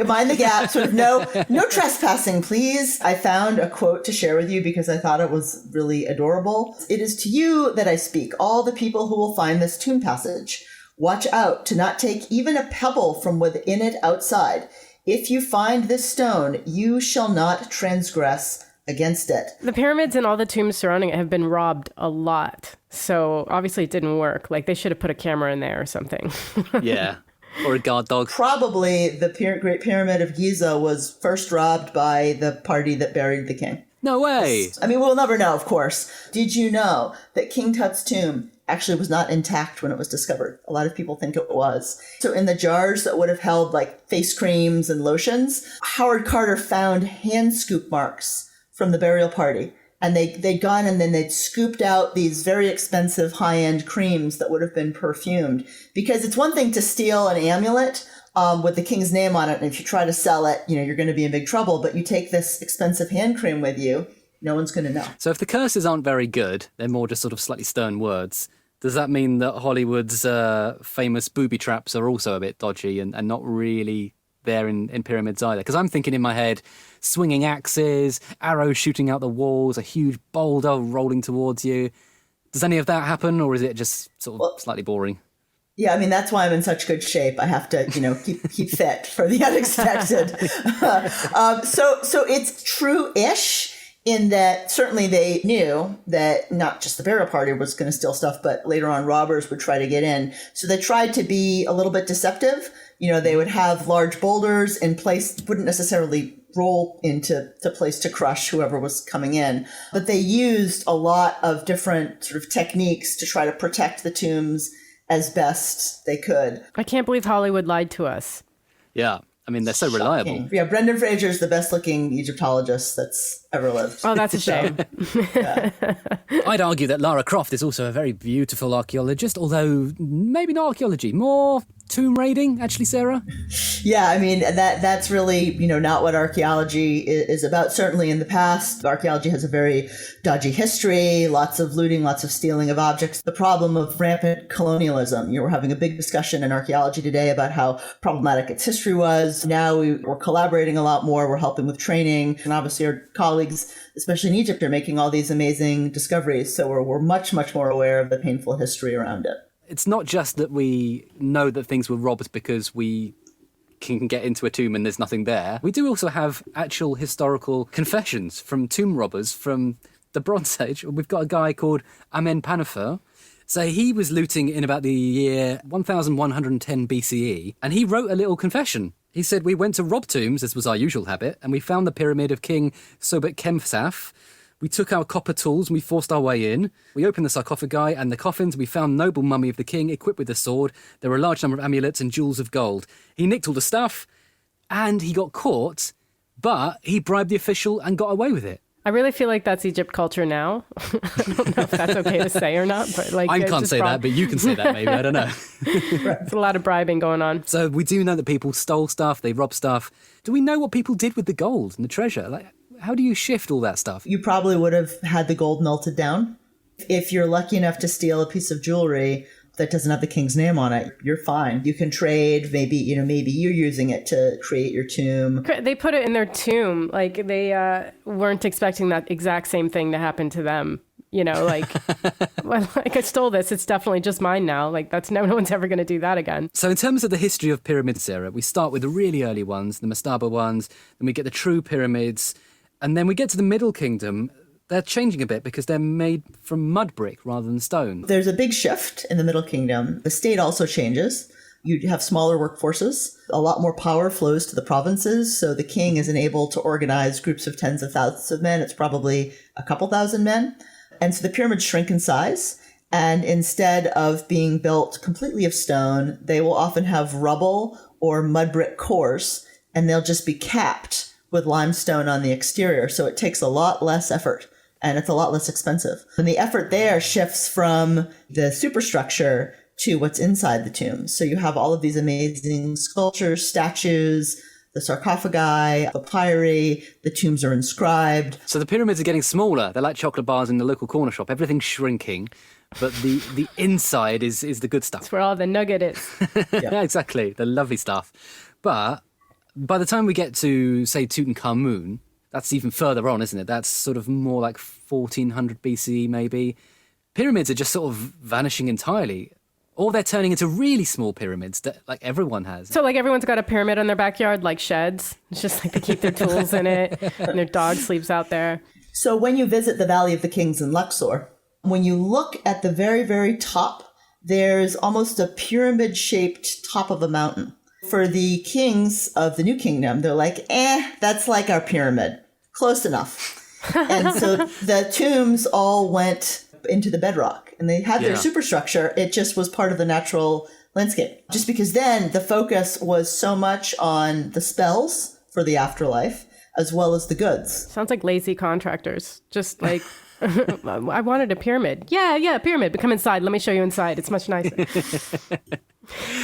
Mind the gap, sort of no trespassing, please. I found a quote to share with you because I thought it was really adorable. "It is to you that I speak, all the people who will find this tomb passage. Watch out to not take even a pebble from within it outside. If you find this stone, you shall not transgress against it." The pyramids and all the tombs surrounding it have been robbed a lot. So obviously it didn't work. Like they should have put a camera in there or something. Yeah. Or a guard dog. Probably the Great Pyramid of Giza was first robbed by the party that buried the king. No way. I mean, we'll never know, of course. Did you know that King Tut's tomb actually was not intact when it was discovered? A lot of people think it was. So in the jars that would have held like face creams and lotions, Howard Carter found hand scoop marks from the burial party. And they'd gone and then they'd scooped out these very expensive high-end creams that would have been perfumed. Because it's one thing to steal an amulet with the king's name on it, and if you try to sell it, you're going to be in big trouble. But you take this expensive hand cream with you, no one's going to know. So if the curses aren't very good, they're more just sort of slightly stern words, does that mean that Hollywood's famous booby traps are also a bit dodgy and not really there in pyramids either? Because I'm thinking in my head, swinging axes, arrows shooting out the walls, a huge boulder rolling towards you. Does any of that happen, or is it just sort of slightly boring? Yeah, I mean, that's why I'm in such good shape. I have to, keep fit for the unexpected. So it's true-ish in that certainly they knew that not just the burial party was going to steal stuff, but later on robbers would try to get in. So they tried to be a little bit deceptive. They would have large boulders in place, wouldn't necessarily roll into place to crush whoever was coming in. But they used a lot of different sort of techniques to try to protect the tombs as best they could. I can't believe Hollywood lied to us. Yeah. I mean, they're so reliable. Yeah, Brendan Fraser's the best looking Egyptologist that's ever lived. Oh, that's a shame. I'd argue that Lara Croft is also a very beautiful archaeologist, although maybe not archaeology, more tomb raiding, actually, Sarah? Yeah, I mean, that's really, not what archaeology is about. Certainly in the past, archaeology has a very dodgy history, lots of looting, lots of stealing of objects. The problem of rampant colonialism. We're having a big discussion in archaeology today about how problematic its history was. Now we're collaborating a lot more. We're helping with training. And obviously our colleagues, especially in Egypt, are making all these amazing discoveries. So we're much, much more aware of the painful history around it. It's not just that we know that things were robbed because we can get into a tomb and there's nothing there. We do also have actual historical confessions from tomb robbers from the Bronze Age. We've got a guy called Amenhotep. So he was looting in about the year 1110 BCE, and he wrote a little confession. He said, "We went to rob tombs, as was our usual habit, and we found the pyramid of King Sobek-Kemsaf. We took our copper tools and we forced our way in. We opened the sarcophagi and the coffins. We found noble mummy of the king equipped with a sword. There were a large number of amulets and jewels of gold. He nicked all the stuff and he got caught, but he bribed the official and got away with it." I really feel like that's Egypt culture now. I don't know if that's okay to say or not, but I can't say that, but you can say that maybe. I don't know. It's a lot of bribing going on. So we do know that people stole stuff, they robbed stuff. Do we know what people did with the gold and the treasure? How do you shift all that stuff? You probably would have had the gold melted down. If you're lucky enough to steal a piece of jewelry that doesn't have the king's name on it, you're fine. You can trade. Maybe you're using it to create your tomb. They put it in their tomb. Like they weren't expecting that exact same thing to happen to them. Well, I stole this. It's definitely just mine now. That's no one's ever going to do that again. So in terms of the history of pyramids, Sarah, we start with the really early ones, the mastaba ones, then we get the true pyramids. And then we get to the Middle Kingdom. They're changing a bit because they're made from mud brick rather than stone. There's a big shift in the Middle Kingdom. The state also changes. You have smaller workforces. A lot more power flows to the provinces. So the king isn't able to organize groups of tens of thousands of men. It's probably a couple thousand men. And so the pyramids shrink in size. And instead of being built completely of stone, they will often have rubble or mud brick cores, and they'll just be capped with limestone on the exterior. So it takes a lot less effort and it's a lot less expensive. And the effort there shifts from the superstructure to what's inside the tomb. So you have all of these amazing sculptures, statues, the sarcophagi, papyri, the tombs are inscribed. So the pyramids are getting smaller. They're like chocolate bars in the local corner shop. Everything's shrinking, but the inside is the good stuff. That's where all the nugget is. Yeah, exactly. The lovely stuff. But by the time we get to, say, Tutankhamun, that's even further on, isn't it? That's sort of more like 1400 BCE, maybe. Pyramids are just sort of vanishing entirely. Or they're turning into really small pyramids that everyone has. So everyone's got a pyramid in their backyard, like sheds. It's just they keep their tools in it and their dog sleeps out there. So when you visit the Valley of the Kings in Luxor, when you look at the very, very top, there's almost a pyramid-shaped top of a mountain. For the kings of the New Kingdom, they're like, that's like our pyramid. Close enough. And so the tombs all went into the bedrock and they had their superstructure. It just was part of the natural landscape. Just because then the focus was so much on the spells for the afterlife as well as the goods. Sounds like lazy contractors. Just I wanted a pyramid. Yeah, pyramid. But come inside. Let me show you inside. It's much nicer.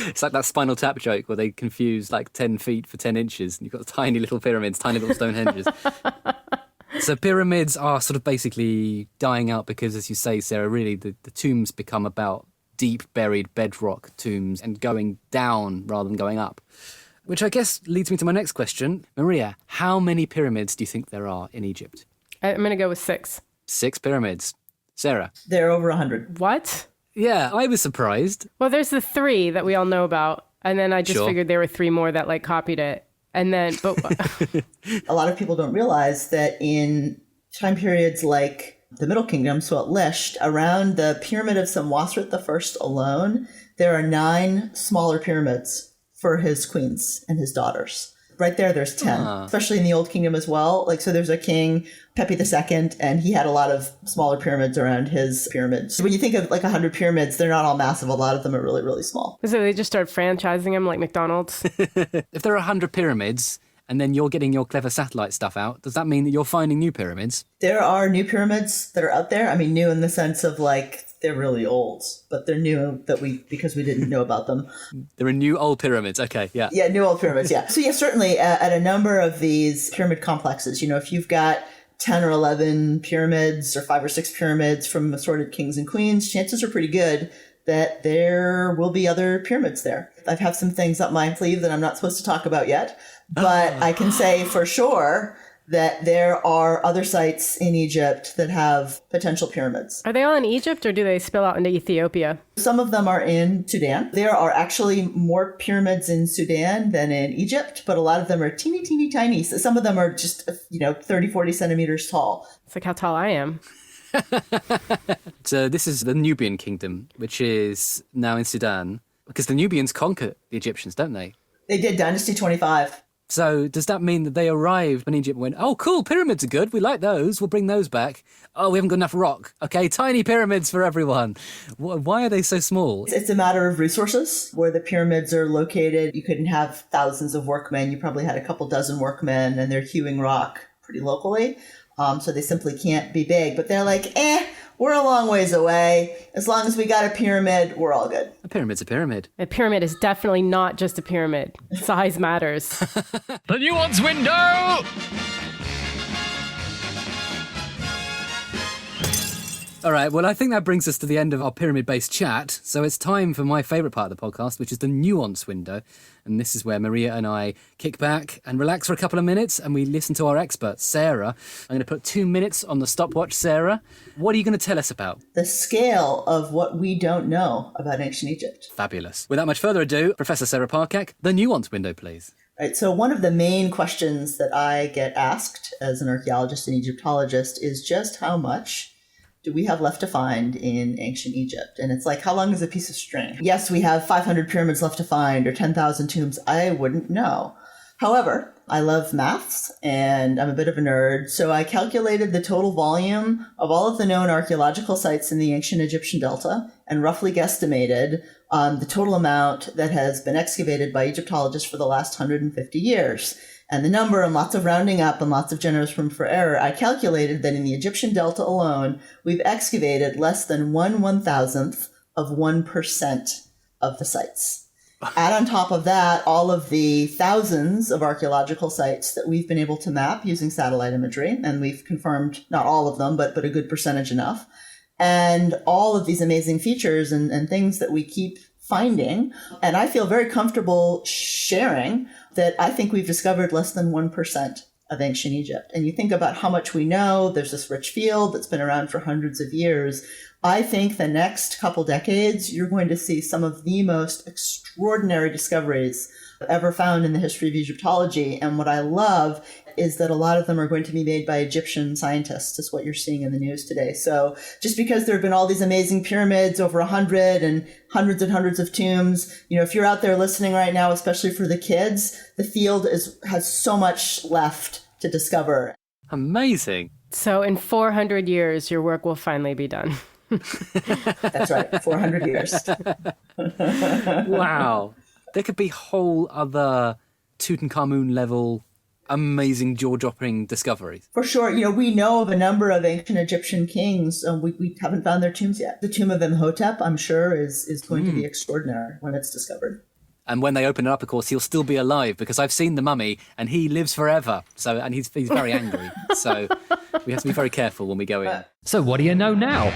It's like that Spinal Tap joke where they confuse 10 feet for 10 inches. And you've got tiny little pyramids, tiny little Stonehenges. So pyramids are sort of basically dying out because, as you say, Sarah, really the tombs become about deep buried bedrock tombs and going down rather than going up. Which I guess leads me to my next question. Maria, how many pyramids do you think there are in Egypt? I'm going to go with 6. 6 pyramids. Sarah? There are over 100. What? Yeah, I was surprised. Well, there's the 3 that we all know about. And then I just figured there were 3 more that copied it. And then, but a lot of people don't realize that in time periods like the Middle Kingdom, so at Lisht, around the pyramid of Senwosret I alone, there are 9 smaller pyramids for his queens and his daughters. Right there's 10, especially in the Old Kingdom as well. Like, so there's a king, Pepi II, and he had a lot of smaller pyramids around his pyramids. So when you think of like 100 pyramids, they're not all massive. A lot of them are really, really small. So they just start franchising them like McDonald's? If there are 100 pyramids and then you're getting your clever satellite stuff out, does that mean that you're finding new pyramids? There are new pyramids that are out there. I mean, new in the sense of like, they're really old, but they're new because we didn't know about them. There are new old pyramids. Okay, yeah. Yeah, new old pyramids, yeah. So yeah, certainly at a number of these pyramid complexes, if you've got 10 or 11 pyramids or 5 or 6 pyramids from assorted kings and queens, chances are pretty good that there will be other pyramids there. I have some things up my sleeve that I'm not supposed to talk about yet, but I can say for sure that there are other sites in Egypt that have potential pyramids. Are they all in Egypt or do they spill out into Ethiopia? Some of them are in Sudan. There are actually more pyramids in Sudan than in Egypt, but a lot of them are teeny, teeny, tiny. So some of them are just, 30, 40 centimeters tall. It's like how tall I am. So this is the Nubian kingdom, which is now in Sudan, because the Nubians conquered the Egyptians, don't they? They did, Dynasty 25. So does that mean that they arrived when Egypt went, oh, cool, pyramids are good. We like those. We'll bring those back. Oh, we haven't got enough rock. Okay, tiny pyramids for everyone. Why are they so small? It's a matter of resources. Where the pyramids are located, you couldn't have thousands of workmen. You probably had a couple dozen workmen, and they're hewing rock pretty locally. So they simply can't be big. But they're like, we're a long ways away. As long as we got a pyramid, we're all good. A pyramid's a pyramid. A pyramid is definitely not just a pyramid. Size matters. The nuance window! All right, well, I think that brings us to the end of our pyramid-based chat. So it's time for my favourite part of the podcast, which is the nuance window. And this is where Maria and I kick back and relax for a couple of minutes and we listen to our expert, Sarah. I'm going to put 2 minutes on the stopwatch. Sarah, what are you going to tell us about? The scale of what we don't know about ancient Egypt. Fabulous. Without much further ado, Professor Sarah Parcak, the nuance window, please. Right, so one of the main questions that I get asked as an archaeologist and Egyptologist is just how much do we have left to find in ancient Egypt? And it's like, how long is a piece of string? Yes, we have 500 pyramids left to find or 10,000 tombs. I wouldn't know. However, I love maths and I'm a bit of a nerd. So I calculated the total volume of all of the known archaeological sites in the ancient Egyptian Delta and roughly guesstimated the total amount that has been excavated by Egyptologists for the last 150 years. And the number, and lots of rounding up and lots of generous room for error, I calculated that in the Egyptian Delta alone, we've excavated less than 1/1000th of 1% of the sites. Add on top of that all of the thousands of archaeological sites that we've been able to map using satellite imagery, and we've confirmed not all of them, but a good percentage enough. And all of these amazing features and things that we keep finding. And I feel very comfortable sharing that I think we've discovered less than 1% of ancient Egypt. And you think about how much we know, there's this rich field that's been around for hundreds of years. I think the next couple decades, you're going to see some of the most extraordinary discoveries ever found in the history of Egyptology. And what I love is that a lot of them are going to be made by Egyptian scientists, is what you're seeing in the news today. So just because there have been all these amazing pyramids, over 100 and hundreds of tombs, if you're out there listening right now, especially for the kids, the field has so much left to discover. Amazing. So in 400 years, your work will finally be done. That's right, 400 years. Wow. There could be whole other Tutankhamun level amazing jaw-dropping discoveries. For sure. We know of a number of ancient Egyptian kings. We haven't found their tombs yet. The tomb of Imhotep, I'm sure, is going to be extraordinary when it's discovered. And when they open it up, of course, he'll still be alive because I've seen the mummy and he lives forever. And he's very angry. So we have to be very careful when we go in. So what do you know now?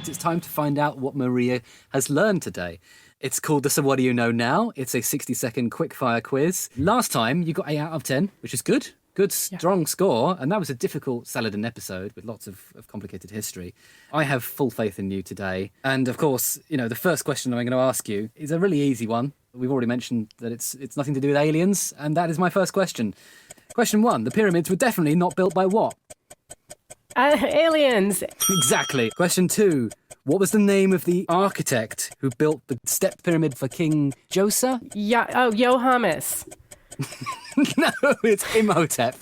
It's time to find out what Maria has learned today. It's called the So What Do You Know Now? It's a 60-second quick-fire quiz. Last time, you got 8 out of 10, which is good. Good, strong score. And that was a difficult Saladin episode with lots of complicated history. I have full faith in you today. And, of course, the first question I'm going to ask you is a really easy one. We've already mentioned that it's nothing to do with aliens, and that is my first question. Question 1. The pyramids were definitely not built by what? Aliens. Exactly. Question 2. What was the name of the architect who built the step pyramid for King Djoser? Yohamis. No, it's Imhotep.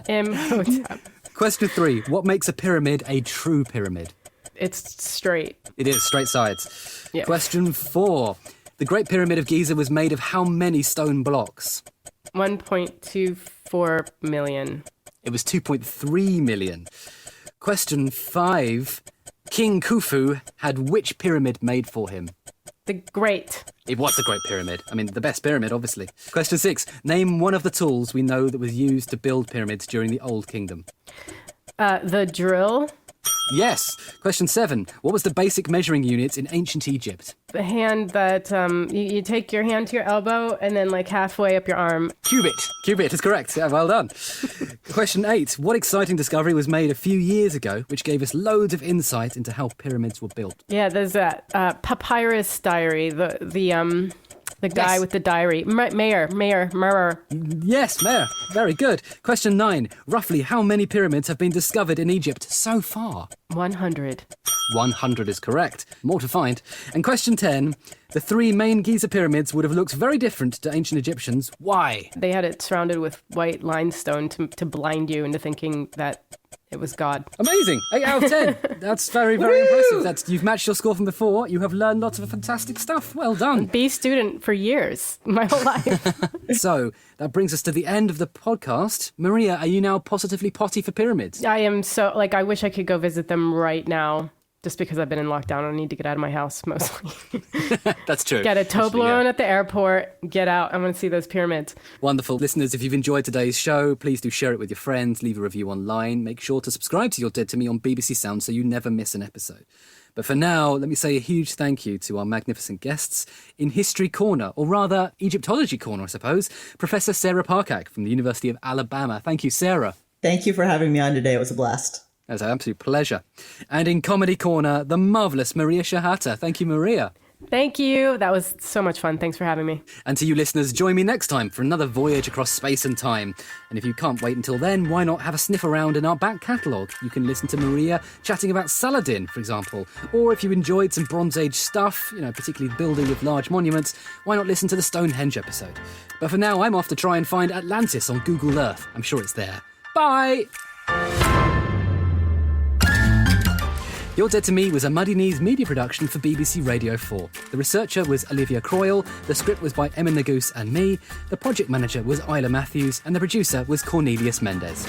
Imhotep. Question 3. What makes a pyramid a true pyramid? It's straight. It is, straight sides. Yeah. Question 4. The Great Pyramid of Giza was made of how many stone blocks? 1.24 million. It was 2.3 million. Question 5. King Khufu had which pyramid made for him? The Great. It was the Great Pyramid. I mean, the best pyramid, obviously. Question 6. Name one of the tools we know that was used to build pyramids during the Old Kingdom. The drill. Yes. Question 7. What was the basic measuring unit in ancient Egypt? The hand that you take your hand to your elbow and then like halfway up your arm. Cubit. Cubit is correct. Yeah, well done. Question 8. What exciting discovery was made a few years ago which gave us loads of insight into how pyramids were built? Yeah, there's that papyrus diary. The guy Yes. with the diary. Mayor. Yes, Mayor. Very good. Question 9. Roughly how many pyramids have been discovered in Egypt so far? 100. 100 is correct. More to find. And question 10. The 3 main Giza pyramids would have looked very different to ancient Egyptians. Why? They had it surrounded with white limestone to blind you into thinking that it was God. Amazing. 8 out of 10. That's very, very impressive. You've matched your score from before. You have learned lots of fantastic stuff. Well done. Be student for years, my whole life. So that brings us to the end of the podcast. Maria, are you now positively potty for pyramids? I am so, I wish I could go visit them right now. Just because I've been in lockdown, I need to get out of my house mostly. That's true. Get a Actually, Toblerone yeah. at the airport, get out. I want to see those pyramids. Wonderful. Listeners, if you've enjoyed today's show, please do share it with your friends, leave a review online, make sure to subscribe to You're Dead to Me on BBC Sound so you never miss an episode. But for now, let me say a huge thank you to our magnificent guests in History Corner, or rather Egyptology Corner, I suppose, Professor Sarah Parcak from the University of Alabama. Thank you, Sarah. Thank you for having me on today. It was a blast. It was an absolute pleasure. And in Comedy Corner, the marvellous Maria Shehata. Thank you, Maria. Thank you. That was so much fun. Thanks for having me. And to you listeners, join me next time for another voyage across space and time. And if you can't wait until then, why not have a sniff around in our back catalogue? You can listen to Maria chatting about Saladin, for example. Or if you enjoyed some Bronze Age stuff, particularly building with large monuments, why not listen to the Stonehenge episode? But for now, I'm off to try and find Atlantis on Google Earth. I'm sure it's there. Bye! You're Dead to Me was a Muddy Knees media production for BBC Radio 4. The researcher was Olivia Croyle, the script was by Emma Nagoose and me, the project manager was Isla Matthews, and the producer was Cornelius Mendes.